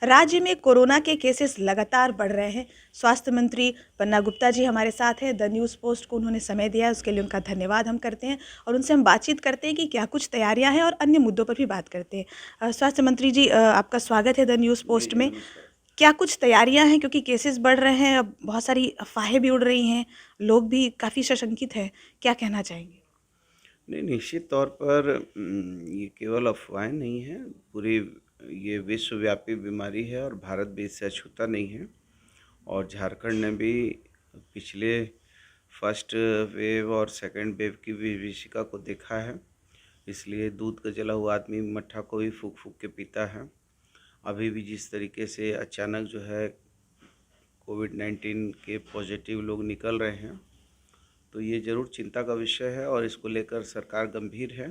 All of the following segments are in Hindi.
राज्य में कोरोना के केसेस लगातार बढ़ रहे हैं। स्वास्थ्य मंत्री पन्ना गुप्ता जी हमारे साथ हैं। द न्यूज़ पोस्ट को उन्होंने समय दिया है, उसके लिए उनका धन्यवाद हम करते हैं और उनसे हम बातचीत करते हैं कि क्या कुछ तैयारियां हैं और अन्य मुद्दों पर भी बात करते हैं। स्वास्थ्य मंत्री जी, आपका स्वागत है द न्यूज़ जी, पोस्ट जी, में। नमस्कार। क्या कुछ तैयारियां हैं, क्योंकि केसेस बढ़ रहे हैं, अब बहुत सारी अफवाहें भी उड़ रही हैं, लोग भी काफ़ी सशंकित हैं, क्या कहना चाहेंगे? नहीं, निश्चित तौर पर ये केवल अफ़वाहें नहीं हैं, पूरी ये विश्वव्यापी बीमारी है और भारत भी इससे अछूता नहीं है। और झारखंड ने भी पिछले फर्स्ट वेव और सेकंड वेव की विभीषिका को देखा है, इसलिए दूध का जला हुआ आदमी मट्ठा को भी फूँक-फूँक के पीता है। अभी भी जिस तरीके से अचानक जो है कोविड-19 के पॉज़िटिव लोग निकल रहे हैं, तो ये ज़रूर चिंता का विषय है और इसको लेकर सरकार गंभीर है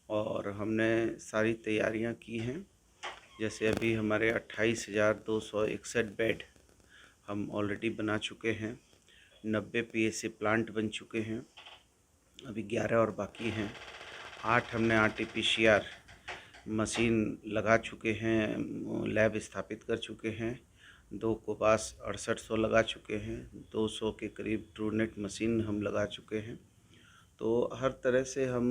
और हमने सारी तैयारियां की हैं। जैसे अभी हमारे 28,261 बेड हम ऑलरेडी बना चुके हैं, 90 पीएसए प्लांट बन चुके हैं, अभी 11 और बाकी हैं। 8 हमने आरटीपीसीआर मशीन लगा चुके हैं, लैब स्थापित कर चुके हैं। 2 कोबास 6800 लगा चुके हैं, 200 के करीब ट्रूनेट मशीन हम लगा चुके हैं। तो हर तरह से हम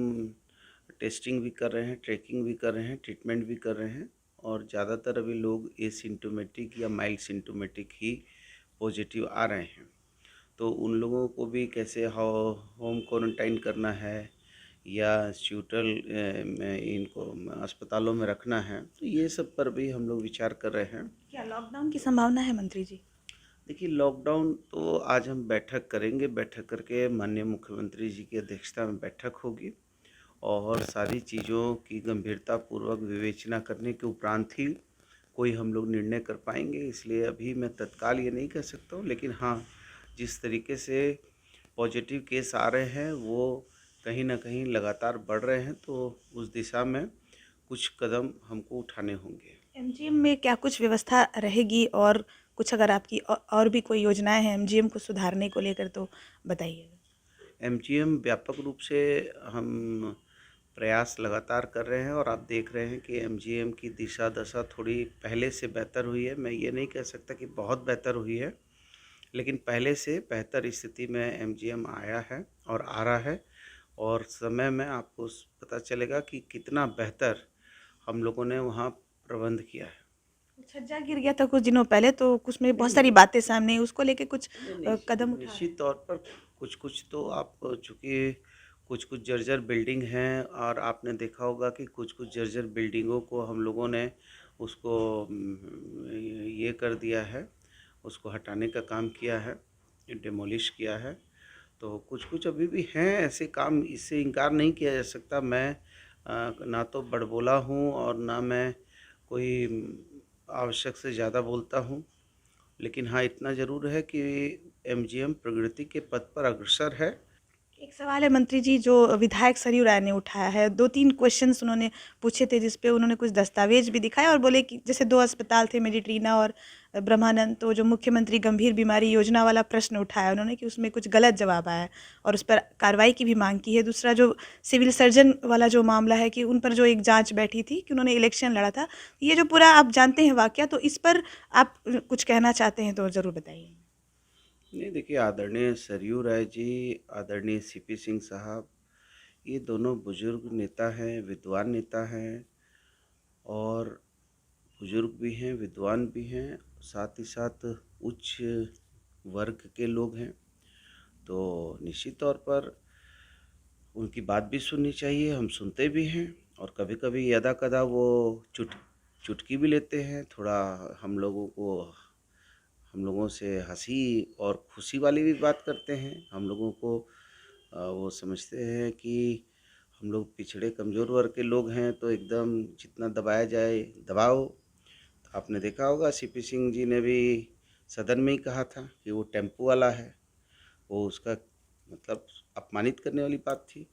टेस्टिंग भी कर रहे हैं, ट्रैकिंग भी कर रहे हैं, ट्रीटमेंट भी कर रहे हैं और ज़्यादातर अभी लोग एसिम्प्टोमेटिक या माइल्ड सिम्प्टोमेटिक ही पॉजिटिव आ रहे हैं। तो उन लोगों को भी कैसे होम क्वारंटाइन करना है या इंस्टीट्यूटल में इनको अस्पतालों में रखना है, तो ये सब पर भी हम लोग विचार कर रहे हैं। क्या लॉकडाउन की संभावना है, मंत्री जी? देखिए, लॉकडाउन तो आज हम बैठक करेंगे, बैठक करके माननीय मुख्यमंत्री जी की अध्यक्षता में बैठक होगी और सारी चीज़ों की गंभीरतापूर्वक विवेचना करने के उपरांत ही कोई हम लोग निर्णय कर पाएंगे। इसलिए अभी मैं तत्काल ये नहीं कह सकता हूँ, लेकिन हाँ, जिस तरीके से पॉजिटिव केस आ रहे हैं वो कहीं ना कहीं लगातार बढ़ रहे हैं, तो उस दिशा में कुछ कदम हमको उठाने होंगे। एमजीएम में क्या कुछ व्यवस्था रहेगी, और कुछ अगर आपकी और भी कोई योजनाएं हैं एमजीएम को सुधारने को लेकर तो बताइएगा। एमजीएम व्यापक रूप से हम प्रयास लगातार कर रहे हैं और आप देख रहे हैं कि एमजीएम की दिशा दशा थोड़ी पहले से बेहतर हुई है। मैं ये नहीं कह सकता कि बहुत बेहतर हुई है, लेकिन पहले से बेहतर स्थिति में एमजीएम आया है और आ रहा है और समय में आपको पता चलेगा कि कितना बेहतर हम लोगों ने वहाँ प्रबंध किया है। छज्जा गिर गया था कुछ दिनों पहले, तो कुछ में नहीं, बहुत सारी नहीं, बातें सामने आई, उसको लेके कुछ नहीं, कदम उठा रहे हैं। निश्चित तौर पर कुछ कुछ तो आप चूँकि कुछ कुछ जर्जर बिल्डिंग हैं और आपने देखा होगा कि कुछ कुछ जर्जर बिल्डिंगों को हम लोगों ने उसको ये कर दिया है, उसको हटाने का काम किया है, डिमोलिश किया है। तो कुछ कुछ अभी भी हैं ऐसे काम, इससे इनकार नहीं किया जा सकता। मैं ना तो बड़बोला हूँ और ना मैं कोई आवश्यक से ज़्यादा बोलता हूँ, लेकिन हाँ, इतना ज़रूर है कि एमजीएम प्रगति के पथ पर अग्रसर है। एक सवाल है मंत्री जी, जो विधायक सरयू राय ने उठाया है, 2-3 क्वेश्चंस उन्होंने पूछे थे, जिस पे उन्होंने कुछ दस्तावेज भी दिखाए और बोले कि जैसे 2 अस्पताल थे, मेडिट्रीना और ब्रह्मानंद, तो जो मुख्यमंत्री गंभीर बीमारी योजना वाला प्रश्न उठाया उन्होंने कि उसमें कुछ गलत जवाब आया है और उस पर कार्रवाई की भी मांग की है। दूसरा, जो सिविल सर्जन वाला जो मामला है कि उन पर जो एक जाँच बैठी थी कि उन्होंने इलेक्शन लड़ा था, ये जो पूरा आप जानते हैं वाकया, तो इस पर आप कुछ कहना चाहते हैं तो ज़रूर बताइए। नहीं, देखिए, आदरणीय सरयू राय जी, आदरणीय सीपी सिंह साहब, ये दोनों बुजुर्ग नेता हैं, विद्वान नेता हैं और बुजुर्ग भी हैं, विद्वान भी हैं, साथ ही साथ उच्च वर्ग के लोग हैं। तो निश्चित तौर पर उनकी बात भी सुननी चाहिए, हम सुनते भी हैं और कभी-कभी यदाकदा वो चुटकी भी लेते हैं। थोड़ा हम लोगों को हम लोगों से हँसी और खुशी वाली भी बात करते हैं। हम लोगों को वो समझते हैं कि हम लोग पिछड़े कमज़ोर वर्ग के लोग हैं, तो एकदम जितना दबाया जाए दबाओ। तो आपने देखा होगा सीपी सिंह जी ने भी सदन में ही कहा था कि वो टेम्पो वाला है, वो उसका मतलब अपमानित करने वाली बात थी।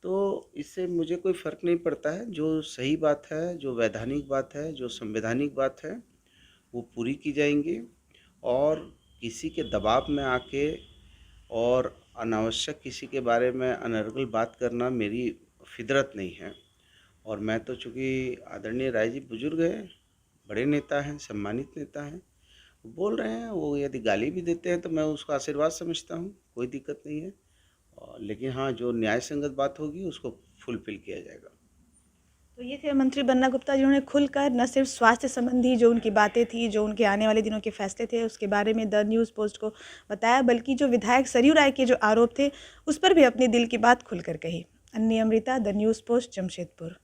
तो इससे मुझे कोई फ़र्क नहीं पड़ता है, जो सही बात है, जो वैधानिक बात है, जो संवैधानिक बात है, वो पूरी की जाएंगी और किसी के दबाव में आके और अनावश्यक किसी के बारे में अनर्गल बात करना मेरी फितरत नहीं है। और मैं तो चूँकि आदरणीय राय जी बुजुर्ग हैं, बड़े नेता हैं, सम्मानित नेता हैं, बोल रहे हैं। वो यदि गाली भी देते हैं तो मैं उसको आशीर्वाद समझता हूँ, कोई दिक्कत नहीं है। लेकिन हाँ, जो न्याय संगत बात होगी उसको फुलफ़िल किया जाएगा। तो ये थे मंत्री बन्ना गुप्ता, जिन्होंने खुलकर न सिर्फ स्वास्थ्य संबंधी जो उनकी बातें थी, जो उनके आने वाले दिनों के फैसले थे, उसके बारे में द न्यूज़ पोस्ट को बताया, बल्कि जो विधायक सरयू राय के जो आरोप थे, उस पर भी अपने दिल की बात खुलकर कही। अन्य Amrita, the news post, Jamshedpur.